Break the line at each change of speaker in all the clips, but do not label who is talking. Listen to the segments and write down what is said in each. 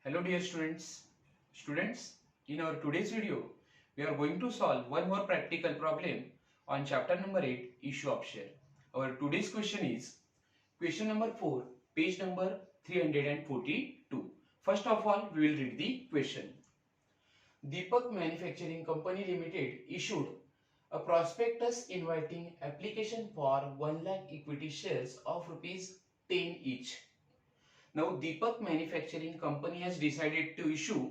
Hello dear students. Students, in our today's video, we are going to solve one more practical problem on chapter number 8, issue of share. Our today's question is question number 4, page number 342. First of all, we will read the question. Deepak Manufacturing Company Limited issued a prospectus inviting application for 1 lakh equity shares of rupees 10 each. Now, Deepak Manufacturing Company has decided to issue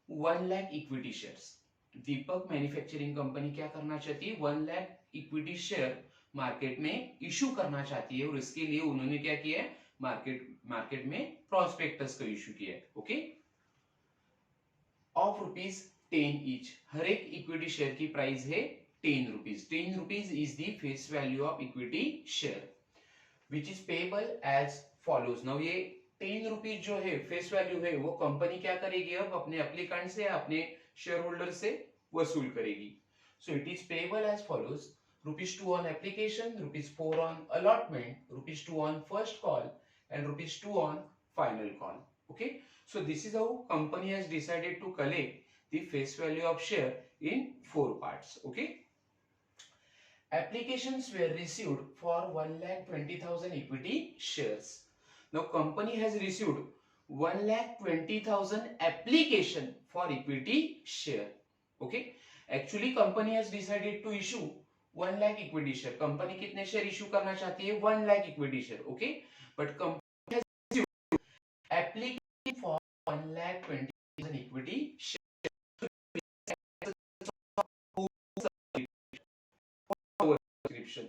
1 lakh equity shares. Deepak manufacturing company क्या करना चाहती है? 1 lakh equity share market में issue करना चाहती है और इसके लिए उन्होंने क्या किया है? मार्केट में प्रोस्पेक्टस को इशू किया है. Okay, of rupees 10 each. हर एक इक्विटी शेयर की प्राइस है 10 rupees. 10 rupees is the face value of equity share which is payable as follows. Now ये 10 रुपीज जो है फेस वैल्यू है वो कंपनी क्या करेगी? अब अपने एप्लीकेंट से अपने शेयर होल्डर से वसूल करेगी. So it is payable as follows. ₹2 on application, ₹4 on allotment, ₹2 on first call and ₹2 on final call. Okay, so this is how company has decided to collect the face value of share in 4 parts. Okay, applications were received for 1,20,000 equity shares. Now company has received 1,20,000 application for equity share. Okay, actually company has decided to issue 1 lakh equity share. Company कितने share issue करना चाहती है? 1 lakh equity share. Okay, but company application for 1,20,000 equity share. Subscription.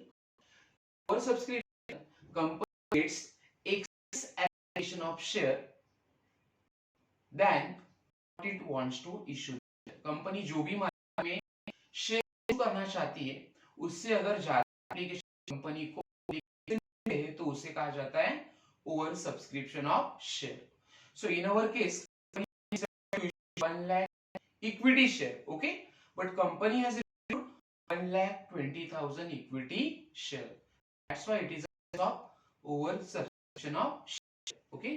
For subscription, company gets excess application of share than what it wants to issue. Company जो भी market में share issue करना चाहती है उससे अगर ज्यादा एप्लीकेशन कंपनी को है तो उसे कहा जाता है over subscription of share. So in our case, 1 lakh equity share. Okay, but company has issued 1,20,000 equity share. That's why it is a over subscription of share. Okay,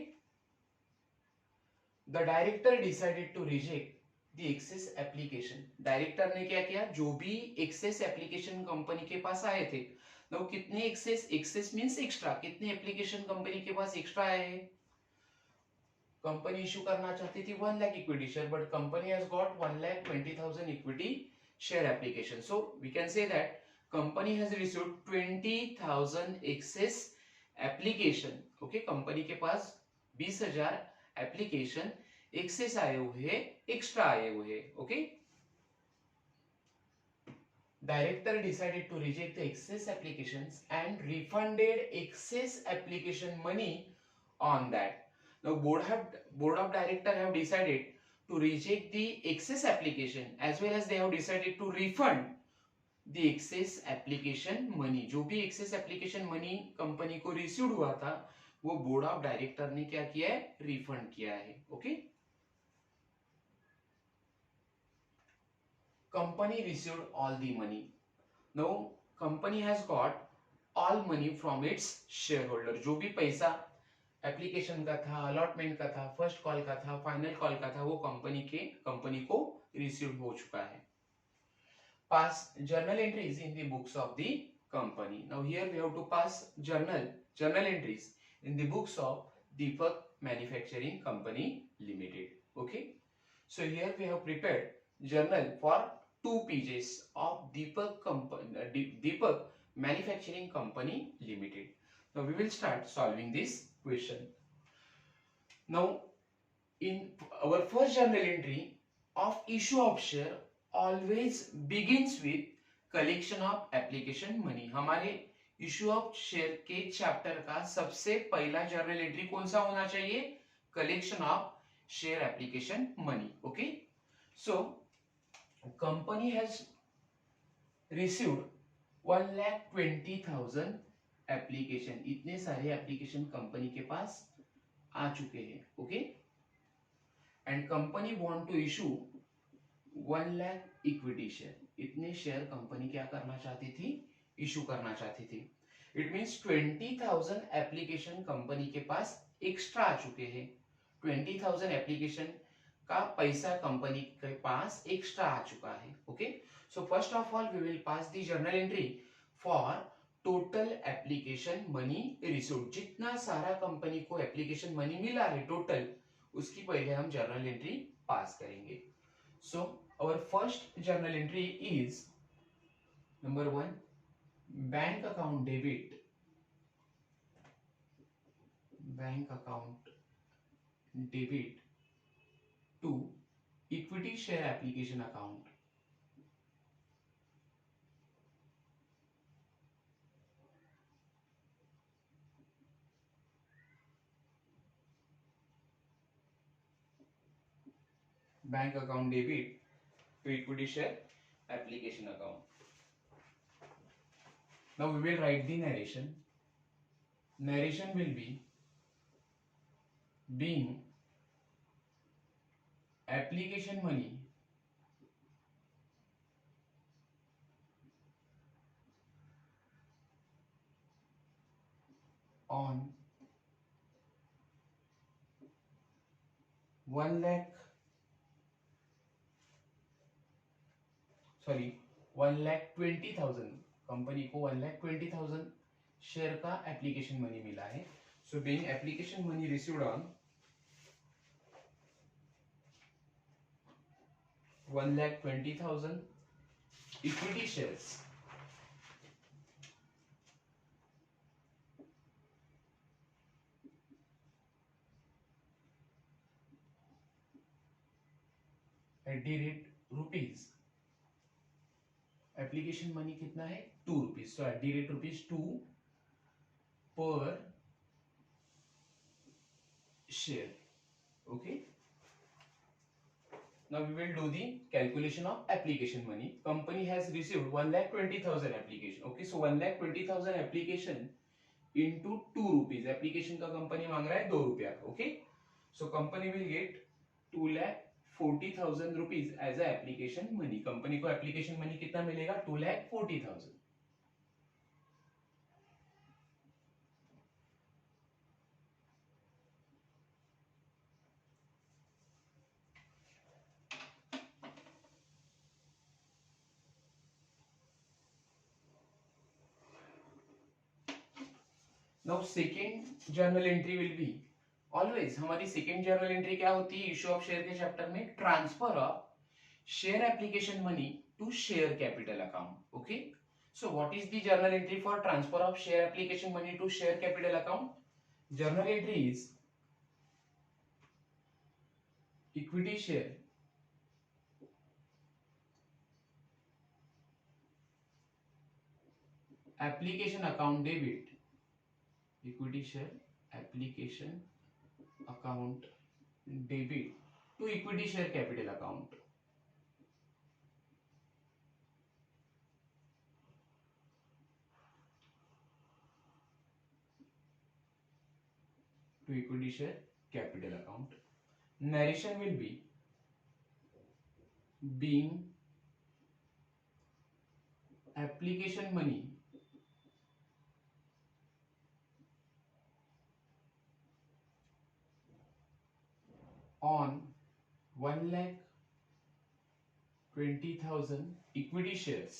the director decided to reject the excess application. Director ने क्या किया? जो भी excess application company के पास आए थे, तो कितने excess means extra, कितने application कंपनी के पास extra आए हैं? कंपनी इशू करना चाहती थी 1 lakh equity share, but company has got 1,20,000 equity share application. So we can say that company has received 20,000 excess application. Okay, company के पास 20,000 एप्लीकेशन एक्सेस आए हुए हैं, एक्स्ट्रा आए हुए हैं. Okay, director decided to reject the excess applications and refunded excess application money on that. Now board of director have decided to reject the excess application as well as they have decided to refund the excess application money. जो भी excess application money company को receive हुआ था वो board of director ने क्या किया है? रिफंड किया है. Okay, company received all the money. Now company has got all money from its share holder. जो भी पैसा एप्लीकेशन का था, अलॉटमेंट का था, फर्स्ट कॉल का था, फाइनल कॉल का था, वो कंपनी को रिसीव हो चुका है. Pass journal entries in the books of the company. Now here we have to pass journal entries in the books of Deepak Manufacturing Company Limited. Okay, so here we have prepared journal for 2 pages of Deepak Manufacturing Company Limited. Now we will start solving this question. Now in our first journal entry of issue of share always begins with collection of application money. हमारे issue of share के chapter का सबसे पहला journal entry कौन सा होना चाहिए? Collection of share application money. Okay, so company has received 1,20,000 application. इतने सारे एप्लीकेशन कंपनी के पास आ चुके हैं. Okay, and company want to issue 1 lakh equity share. इतने शेयर कंपनी क्या करना चाहती थी? इशू करना चाहती थी. इट मींस 20,000 एप्लीकेशन कंपनी के पास एक्स्ट्रा आ चुके हैं. 20,000 एप्लीकेशन का पैसा कंपनी के पास एक्स्ट्रा आ चुका है. Okay, so first of all we will pass the journal entry for total application money received. जितना सारा कंपनी को एप्लीकेशन मनी मिला है टोटल, उसकी पहले हम जर्नल एंट्री पास करेंगे. So our first journal entry is number 1, bank account debit, bank account debit to equity share application account. Bank account debit to equity share application account. Now we will write the narration. Narration will be being application money on 1,20,000 company को 1,20,000 share का application money मिला है. So being application money received on 1,20,000 equity shares at the rate rupees. Application money कितना है 2 rupees. So eight the rate ₹2 per share. Okay, now we will do the calculation of application money. Company has received 1,20,000 application. Okay, so 1,20,000 application into 2 rupees. Application का company मांग रहा है 2 रुपया. Okay, so company will get 2,40,000 rupees as a application money. Company को application money कितना मिलेगा 2,40,000. Now second journal entry will be always हमारी second journal entry क्या होती है इश्यू ऑफ शेयर के चैप्टर में, transfer of share application money to share capital account. Okay, so what is the journal entry for transfer of share application money to share capital account? Journal entry is equity share application account debit, equity share application account debit to equity share capital account. To equity share capital account. Narration will be being application money on 1,20,000 equity shares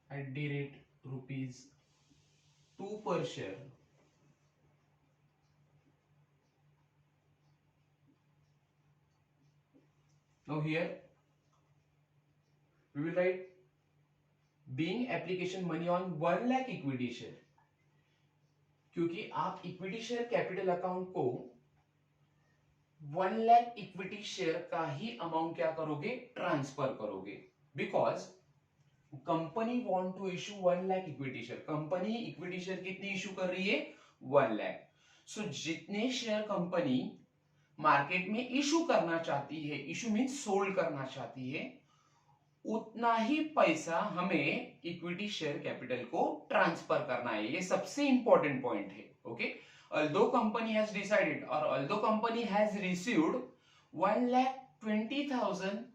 at the rate ₹2 per share. Now here we will write being application money on 1 lakh equity share, क्योंकि आप equity share capital account को 1 lakh equity share का ही amount क्या करोगे transfer करोगे, because company want to issue 1 lakh equity share. Company equity share कितनी issue कर रही है 1 लाख. सो जितने शेयर कंपनी मार्केट में इशू करना चाहती है, इशू मींस सोल्ड करना चाहती है, उतना ही पैसा हमें इक्विटी शेयर कैपिटल को ट्रांसफर करना है. ये सबसे इंपॉर्टेंट पॉइंट है. Okay, although company has decided or although company has received 1,20,000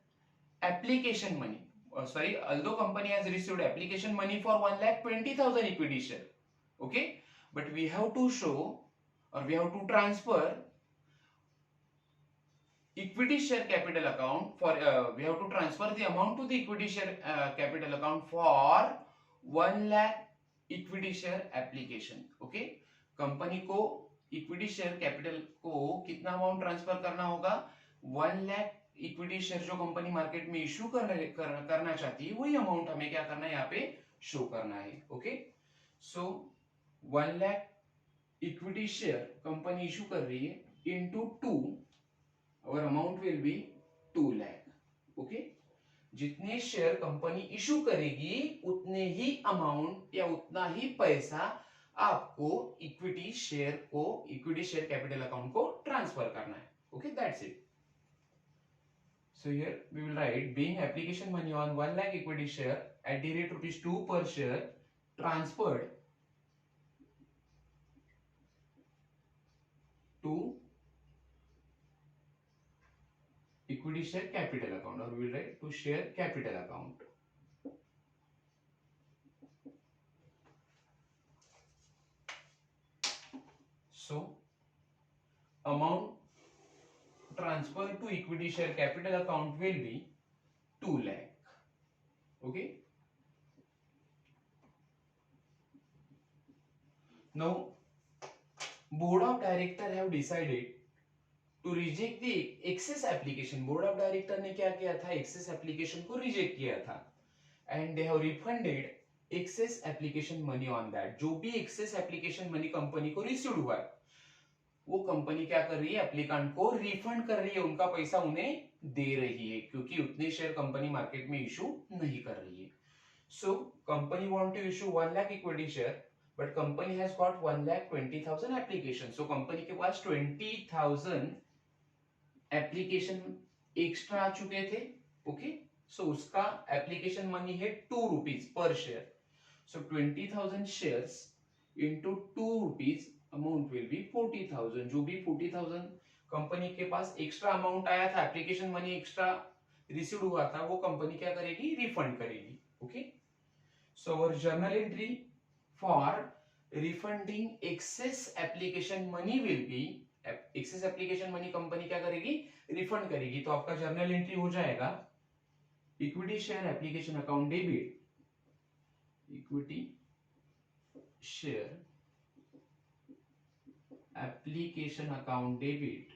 application money, although company has received application money for 1,20,000 equity share, okay, but we have to show or we have to transfer equity share capital account for we have to transfer the amount to the equity share capital account for 1 lakh equity share application. Okay, company को equity share capital को कितना amount transfer करना होगा? 1 lakh equity share जो company market में issue करना चाहती है वही अमाउंट हमें क्या करना है यहाँ पे शो करना है. Okay, so 1 lakh equity share company issue कर रही है into 2, our amount will be 2 lakh. Okay, जितने शेयर कंपनी इशू करेगी उतने ही अमाउंट या उतना ही पैसा आपको इक्विटी शेयर कैपिटल अकाउंट को ट्रांसफर करना है. Okay, that's it. So here we will write being application money on 1 lakh equity share at the rate ₹2 per share transferred to equity share capital account, or we will write to share capital account. So amount transferred to equity share capital account will be 2 lakh. Okay, now board of director have decided to reject the excess application. Board of director ने क्या किया था? Excess application को reject किया था and they have refunded excess application money on that. जो भी excess application money company को रिसीव हुआ है वो कंपनी क्या कर रही है? एप्लीकेंट को रिफंड कर रही है, उनका पैसा उन्हें दे रही है क्योंकि उतने शेयर कंपनी मार्केट में इशू नहीं कर रही है. So company want to issue 1 lakh equity share but company has got 1,20,000 application. So company के पास 20,000 एप्लीकेशन एक्स्ट्रा आ चुके थे. ओके, सो उसका एप्लीकेशन मनी है ₹2 per share. So 20,000 shares into ₹2 amount will be 40,000. जो भी 40,000 कंपनी के पास एक्स्ट्रा अमाउंट आया था, एप्लीकेशन मनी एक्स्ट्रा रिसीव हुआ था, वो कंपनी क्या करेगी? रिफंड करेगी. Okay, so our journal entry for refunding excess application money will be, excess application money company क्या करेगी? रिफंड करेगी. तो आपका जर्नल एंट्री हो जाएगा equity share application account debit, equity share application account debit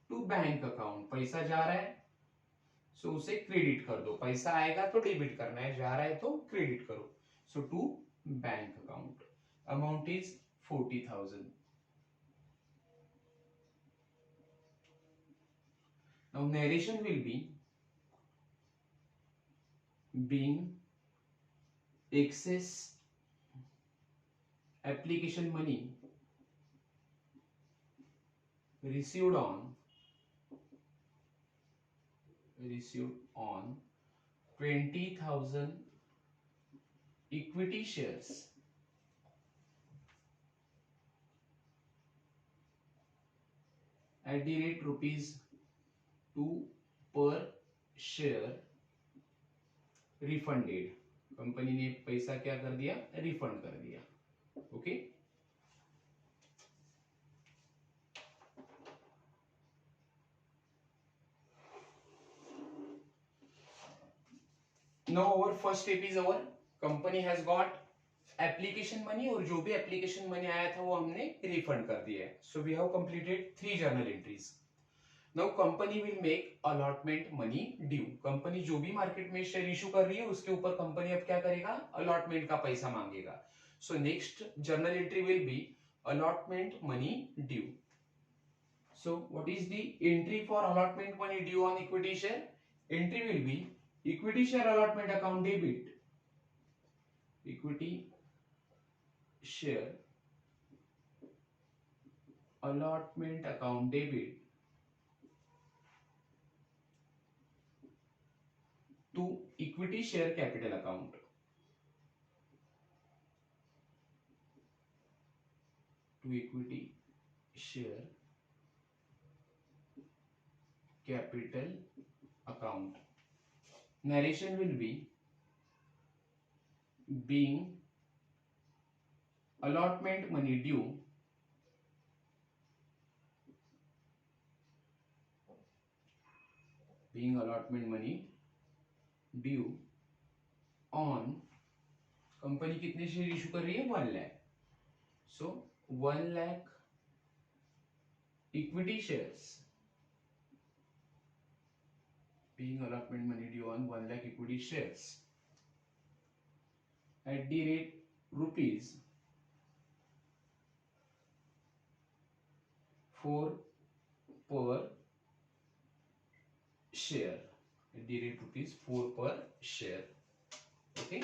to bank account. पैसा जा रहा है सो उसे क्रेडिट कर दो. पैसा आएगा तो डेबिट करना है, जा रहा है तो क्रेडिट करो. So to bank account. Amount is 40,000. Now narration will be being excess application money received on 20,000 equity shares at the rate ₹2 per share refunded. Company ने पैसा क्या कर दिया? रिफंड कर दिया. Okay, now our first step is over. Company has got application money और जो भी एप्लीकेशन मनी आया था वो हमने रिफंड कर दिया है. So we have completed 3 journal entries. Now company will make allotment money due. Company जो भी मार्केट में शेयर इशू कर रही है उसके ऊपर कंपनी अब क्या करेगा? अलॉटमेंट का पैसा मांगेगा. So next journal entry will B allotment money due. So what is the entry for allotment money due on equity share? Entry will be equity share allotment account debit, equity share allotment account debit to equity share capital account. To equity share capital account. Narration will be being allotment money due on company कितने share issue कर रही है 1 लाख. सो 1 lakh equity shares being allotment money due on 1 lakh equity shares at the rate rupees 4 per share. At the rate rupees 4 per share. Okay.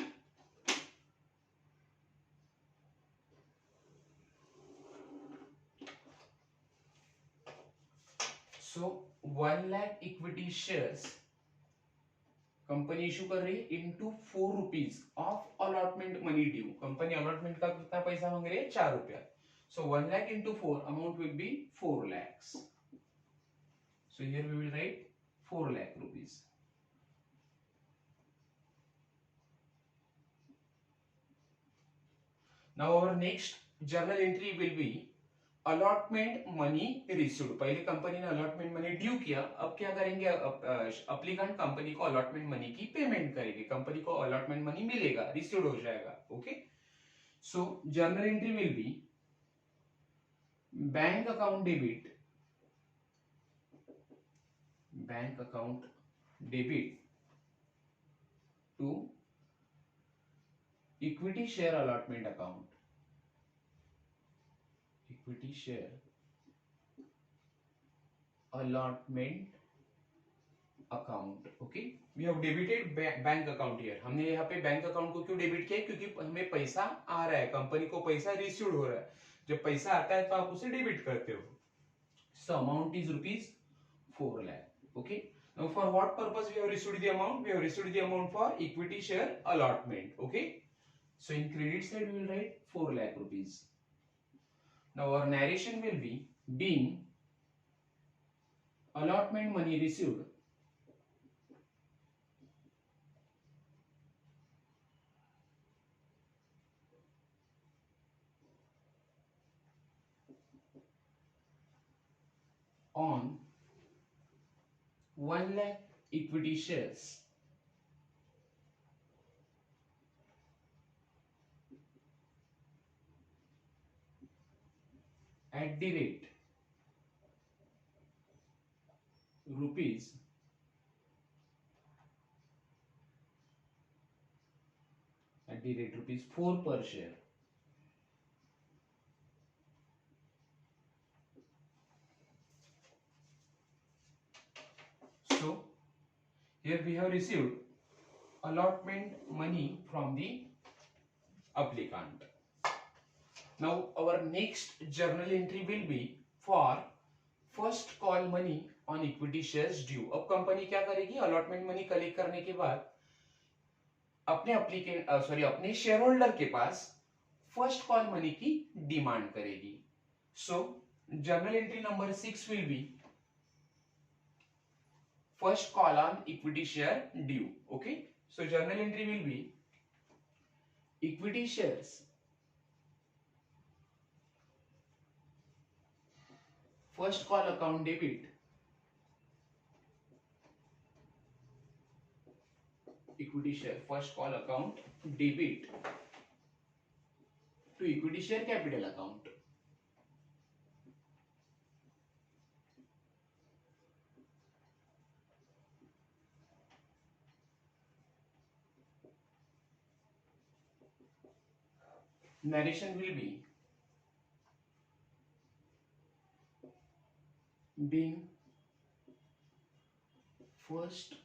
So 1 lakh equity shares company issue कर रही है into 4 rupees of allotment money due. Company allotment का कितना पैसा मांग रही है 4 रुपया. सो 1 lakh into 4 amount will be 4 lakhs. So here we will write 4 lakh rupees. Now our next journal entry will be allotment money received. पहले company ने allotment money due किया, अब क्या करेंगे अप्लीकेंट कंपनी को अलॉटमेंट मनी की payment करेंगे. Company को अलॉटमेंट मनी मिलेगा, रिसीव्ड हो जाएगा. Okay. So journal entry will be bank account debit to equity share allotment account. Equity share allotment account. Okay, we have debited bank account here. हमने यहाँ पे bank account को क्यों debit किया? क्योंकि हमें पैसा आ रहा है, कंपनी को पैसा रिसीव्ड हो रहा है. जब पैसा आता है तो आप उसे डेबिट करते हो. So amount is rupees 4 lakh. Okay. Now for what purpose we have received the amount? We have received the amount for equity share allotment. Okay. So in credit side we will write 4 lakh rupees. Now our narration will be being allotment money received on 1 lakh equity shares at the rate rupees 4 per share. So here we have received allotment money from the applicant. Now our next journal entry will be for first call money on equity shares due. अब company क्या करेगी? Allotment money collect करने के बाद अपने shareholder के पास first call money की डिमांड करेगी. So journal entry number 6 will be first call on equity share due. Okay. So journal entry will be equity shares first call account debit equity share first call account debit to equity share capital account. Narration will be being first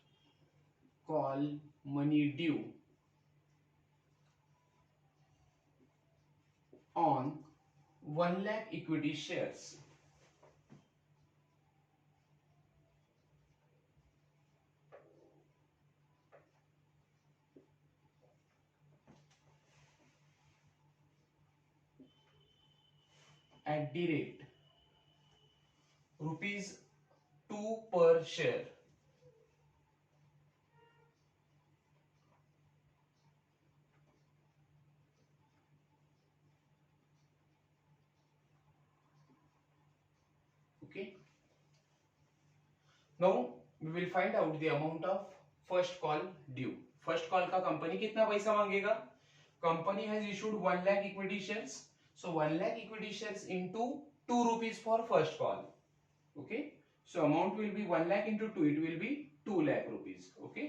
call money due on 1 lakh equity shares at the rate rupees 2 per share. Okay, now we will find out the amount of first call due. First call का company कितना पैसा मांगेगा? Company has issued 1 lakh equity shares, so 1 lakh equity shares into 2 rupees for first call. Okay, so amount will be 1 lakh into 2, it will be 2 lakh rupees. Okay,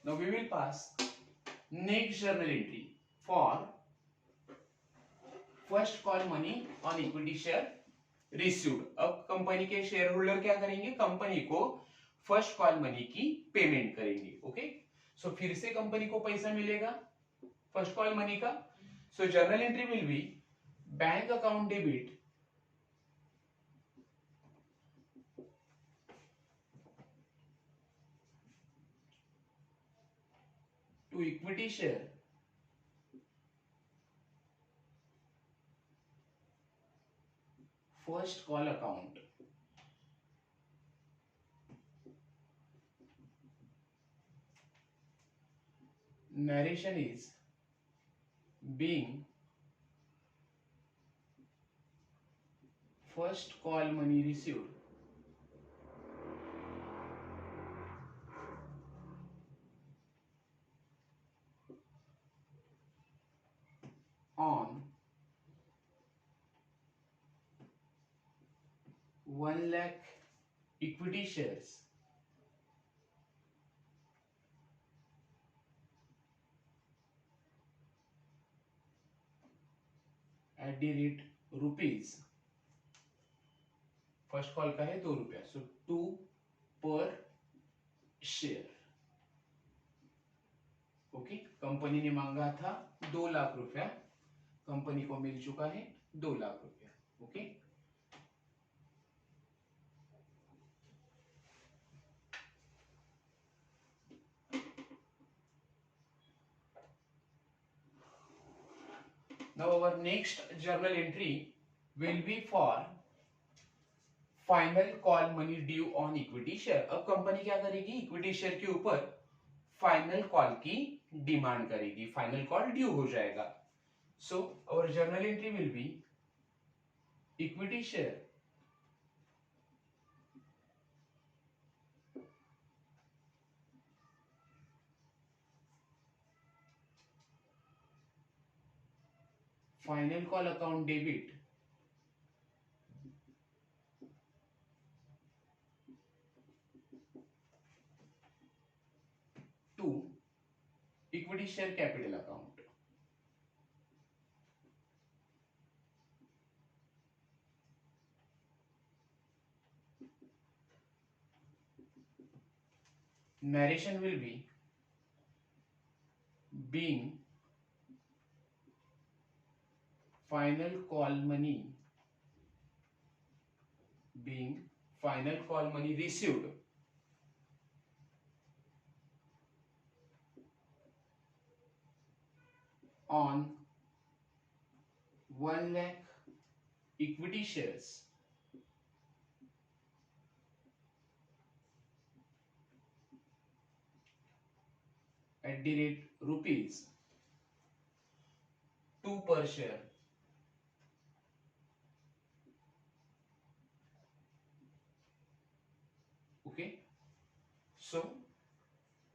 now we will pass next journal entry for first call money on equity share received। अब company के share holder क्या करेंगे? Company को first call money की payment करेंगे। Okay, सो फिर से company को पैसा मिलेगा फर्स्ट कॉल मनी का। So journal entry will be bank account debit to equity share first call account, narration is being first call money received on 1 lakh equity shares at the rate rupees, first call का है 2 रुपया, सो 2 per share. Okay, company ने मांगा था 2 लाख रुपया, company को मिल चुका है 2 लाख रुपया। Okay, now our next journal entry will be for final call money due on equity share. अब कंपनी क्या करेगी? इक्विटी शेयर के ऊपर फाइनल कॉल की डिमांड करेगी, फाइनल कॉल ड्यू हो जाएगा। So our journal entry will be equity share final call account debit to equity share capital account. Narration will be being final call money received on 1 lakh equity shares at the rate rupees 2 per share। Okay, so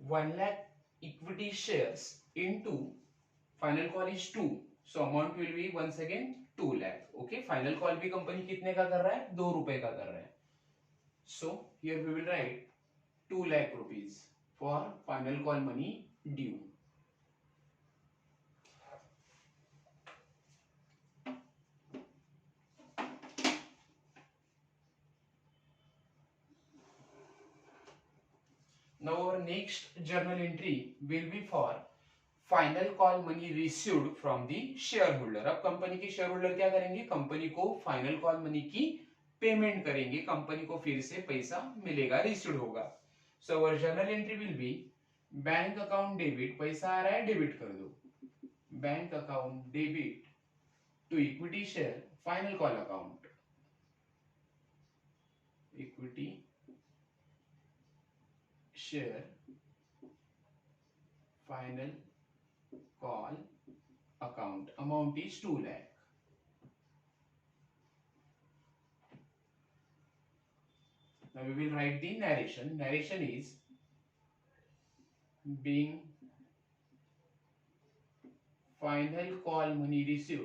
1 lakh equity shares into final call is 2, so amount will be once again 2 lakh। Okay, final call भी company कितने का कर रहा है? 2 रुपए का कर रहा है। So here we will write 2 lakh rupees for final call money due। Now our next journal entry will be for final call money received from the share holder. अब कंपनी के शेयर होल्डर क्या करेंगे? Company को final call money की payment करेंगे, company को फिर से पैसा मिलेगा, रिसीव्ड होगा। So our journal entry will be bank account debit, पैसा आ रहा है डेबिट कर दो, bank account debit to equity share final call account, equity share final call account, amount is 2 lakh. Now we will write the narration. Narration is being final call money received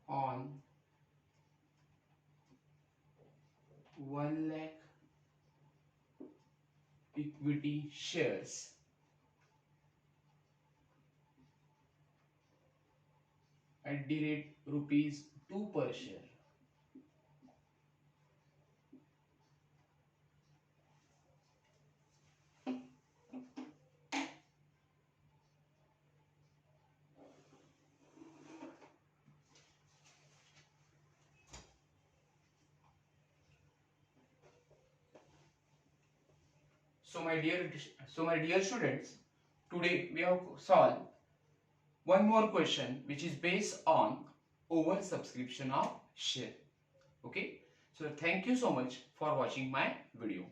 on 1 lakh equity shares at the rate rupees 2 per share. So my dear students, today we have solved one more question which is based on oversubscription of share. Okay, so thank you so much for watching my video.